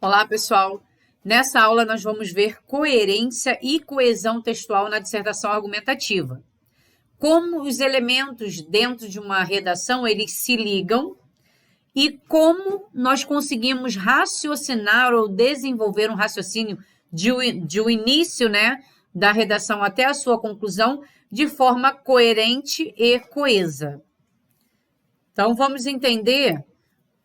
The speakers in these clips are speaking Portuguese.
Olá, pessoal! Nessa aula, nós vamos ver coerência e coesão textual na dissertação argumentativa. Como os elementos dentro de uma redação, eles se ligam e como nós conseguimos raciocinar ou desenvolver um raciocínio de o início, da redação até a sua conclusão de forma coerente e coesa. Então, vamos entender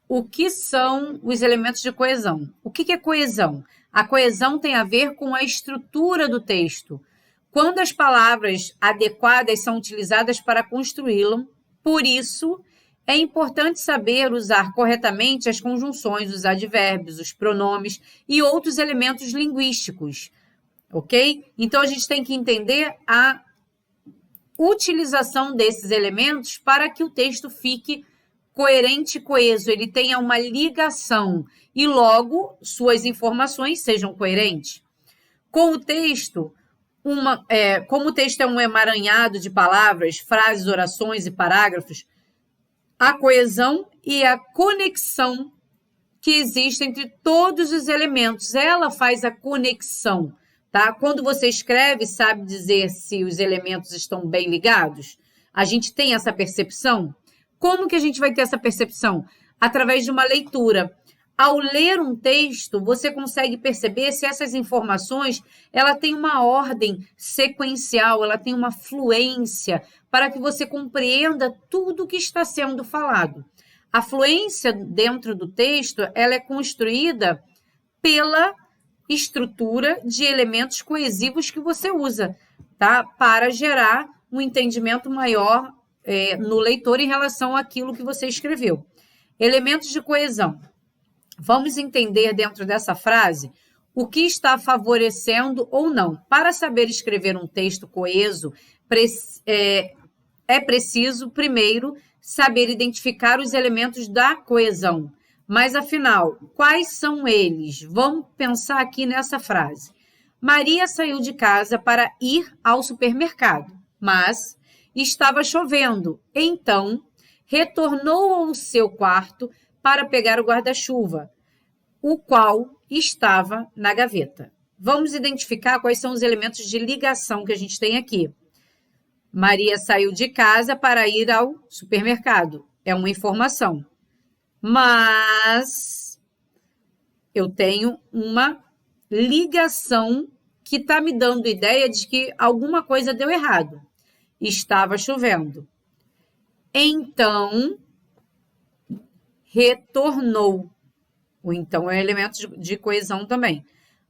o que são os elementos de coesão. O que é coesão? A coesão tem a ver com a estrutura do texto. Quando as palavras adequadas são utilizadas para construí-lo, por isso é importante saber usar corretamente as conjunções, os advérbios, os pronomes e outros elementos linguísticos, ok? Então, a gente tem que entender a utilização desses elementos para que o texto fique coerente e coeso, ele tenha uma ligação e, logo, suas informações sejam coerentes. Com o texto, como o texto é um emaranhado de palavras, frases, orações e parágrafos, a coesão e a conexão que existe entre todos os elementos, ela faz a conexão, tá? Quando você escreve, sabe dizer se os elementos estão bem ligados? A gente tem essa percepção? Como que a gente vai ter essa percepção? Através de uma leitura. Ao ler um texto, você consegue perceber se essas informações ela tem uma ordem sequencial, ela tem uma fluência, para que você compreenda tudo o que está sendo falado. A fluência dentro do texto ela é construída pela estrutura de elementos coesivos que você usa, tá? Para gerar um entendimento maior no leitor em relação àquilo que você escreveu. Elementos de coesão. Vamos entender dentro dessa frase o que está favorecendo ou não. Para saber escrever um texto coeso, é preciso, primeiro, saber identificar os elementos da coesão. Mas, afinal, quais são eles? Vamos pensar aqui nessa frase. Maria saiu de casa para ir ao supermercado, mas estava chovendo, então retornou ao seu quarto para pegar o guarda-chuva, o qual estava na gaveta. Vamos identificar quais são os elementos de ligação que a gente tem aqui. Maria saiu de casa para ir ao supermercado. É uma informação. Mas eu tenho uma ligação que está me dando ideia de que alguma coisa deu errado. Estava chovendo. Então, retornou. O então é um elemento de coesão também.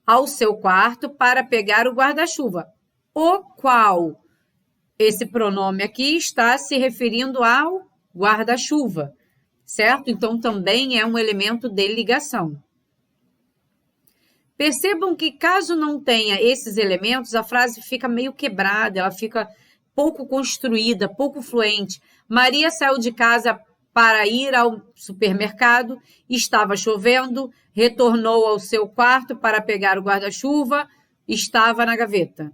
Ao seu quarto para pegar o guarda-chuva, o qual esse pronome aqui está se referindo ao guarda-chuva, certo? Então, também é um elemento de ligação. Percebam que, caso não tenha esses elementos, a frase fica meio quebrada, ela fica pouco construída, pouco fluente. Maria saiu de casa para ir ao supermercado, estava chovendo, retornou ao seu quarto para pegar o guarda-chuva, estava na gaveta.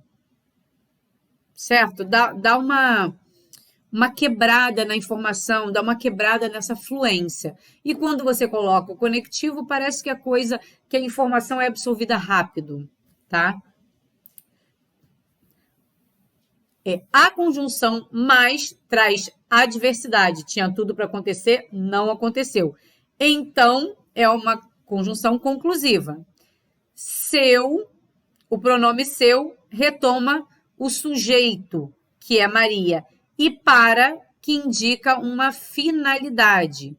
Certo? Dá uma quebrada na informação, dá uma quebrada nessa fluência. E quando você coloca o conectivo, parece que a informação é absorvida rápido, tá? A conjunção mais traz adversidade. Tinha tudo para acontecer, não aconteceu. Então, é uma conjunção conclusiva. O pronome seu retoma o sujeito, que é Maria, e para, que indica uma finalidade.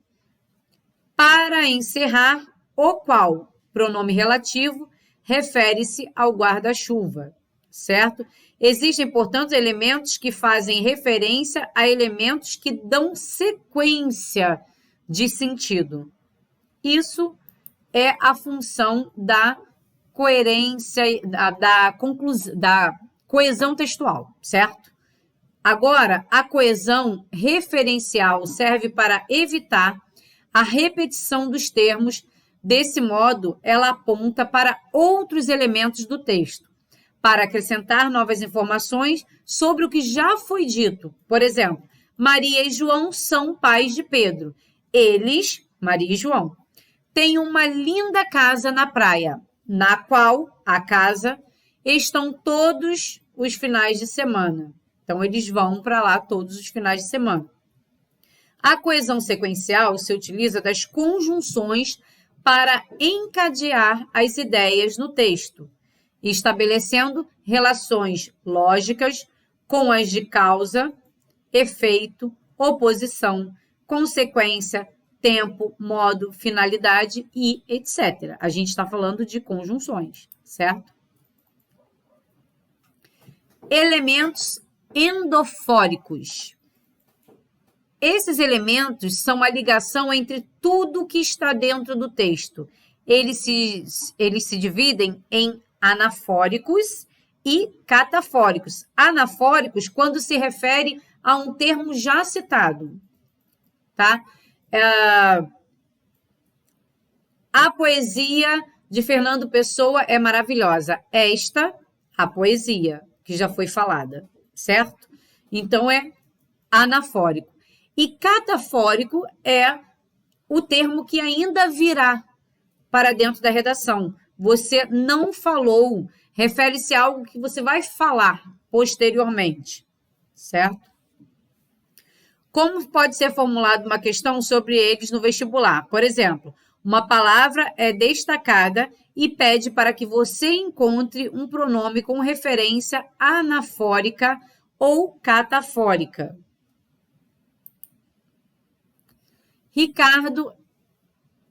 Para encerrar, o qual, pronome relativo, refere-se ao guarda-chuva, certo? Existem, portanto, elementos que fazem referência a elementos que dão sequência de sentido. Isso é a função da coerência, da coesão textual, certo? Agora, a coesão referencial serve para evitar a repetição dos termos. Desse modo, ela aponta para outros elementos do texto, para acrescentar novas informações sobre o que já foi dito. Por exemplo, Maria e João são pais de Pedro. Eles, Maria e João, tem uma linda casa na praia, na qual a casa estão todos os finais de semana. Então, eles vão para lá todos os finais de semana. A coesão sequencial se utiliza das conjunções para encadear as ideias no texto, estabelecendo relações lógicas com as de causa, efeito, oposição, consequência, tempo, modo, finalidade e etc. A gente está falando de conjunções, certo? Elementos endofóricos. Esses elementos são a ligação entre tudo que está dentro do texto. Eles se dividem em anafóricos e catafóricos. Anafóricos, quando se refere a um termo já citado, tá? A poesia de Fernando Pessoa é maravilhosa. Esta, a poesia, que já foi falada, certo? Então, é anafórico. E catafórico é o termo que ainda virá para dentro da redação. Você não falou, refere-se a algo que você vai falar posteriormente, certo? Como pode ser formulada uma questão sobre eles no vestibular? Por exemplo, uma palavra é destacada e pede para que você encontre um pronome com referência anafórica ou catafórica. Ricardo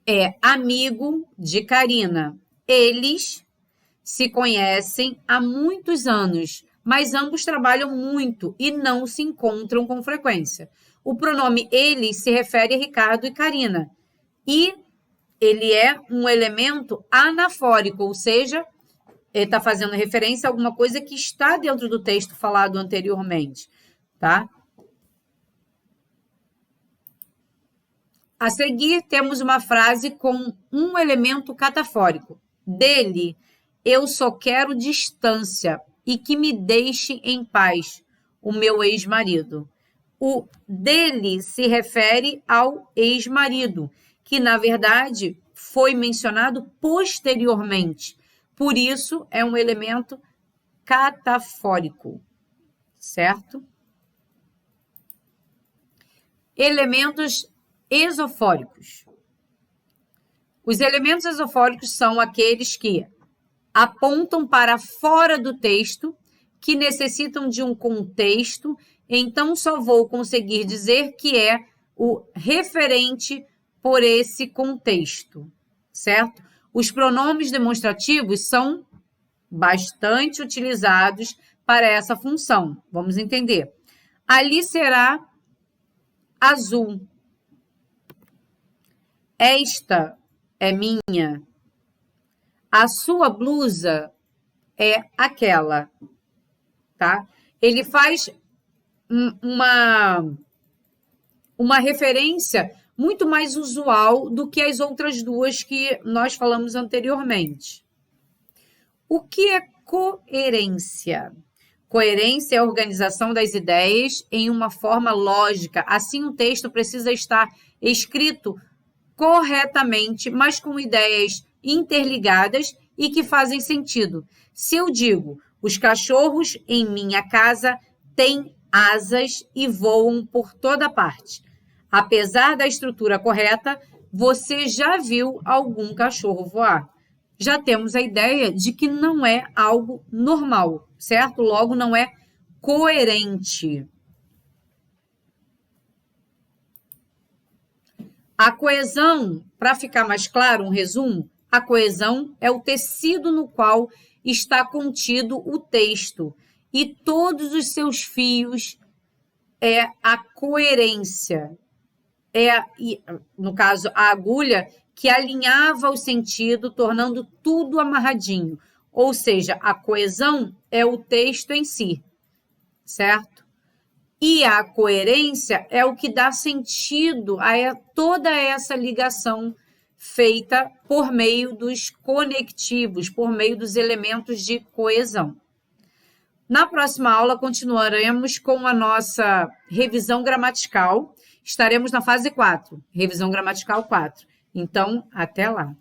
é amigo de Karina. Eles se conhecem há muitos anos, mas ambos trabalham muito e não se encontram com frequência. O pronome eles se refere a Ricardo e Karina. E ele é um elemento anafórico, ou seja, ele está fazendo referência a alguma coisa que está dentro do texto falado anteriormente, tá? A seguir, temos uma frase com um elemento catafórico. Dele, eu só quero distância e que me deixe em paz, o meu ex-marido. O dele se refere ao ex-marido, que, na verdade, foi mencionado posteriormente. Por isso, é um elemento catafórico, certo? Elementos esofóricos. Os elementos esofóricos são aqueles que apontam para fora do texto, que necessitam de um contexto, então só vou conseguir dizer que é o referente por esse contexto, certo? Os pronomes demonstrativos são bastante utilizados para essa função. Vamos entender. Ali será azul. Esta é minha. A sua blusa é aquela, tá? Ele faz uma referência muito mais usual do que as outras duas que nós falamos anteriormente. O que é coerência? Coerência é a organização das ideias em uma forma lógica. Assim, o texto precisa estar escrito corretamente, mas com ideias interligadas e que fazem sentido. Se eu digo, os cachorros em minha casa têm asas e voam por toda parte. Apesar da estrutura correta, você já viu algum cachorro voar. Já temos a ideia de que não é algo normal, certo? Logo, não é coerente. A coesão, para ficar mais claro, um resumo, a coesão é o tecido no qual está contido o texto e todos os seus fios é a coerência. No caso, a agulha que alinhava o sentido, tornando tudo amarradinho. Ou seja, a coesão é o texto em si, certo? E a coerência é o que dá sentido a toda essa ligação feita por meio dos conectivos, por meio dos elementos de coesão. Na próxima aula, continuaremos com a nossa revisão gramatical. Estaremos na fase 4, revisão gramatical 4. Então, até lá.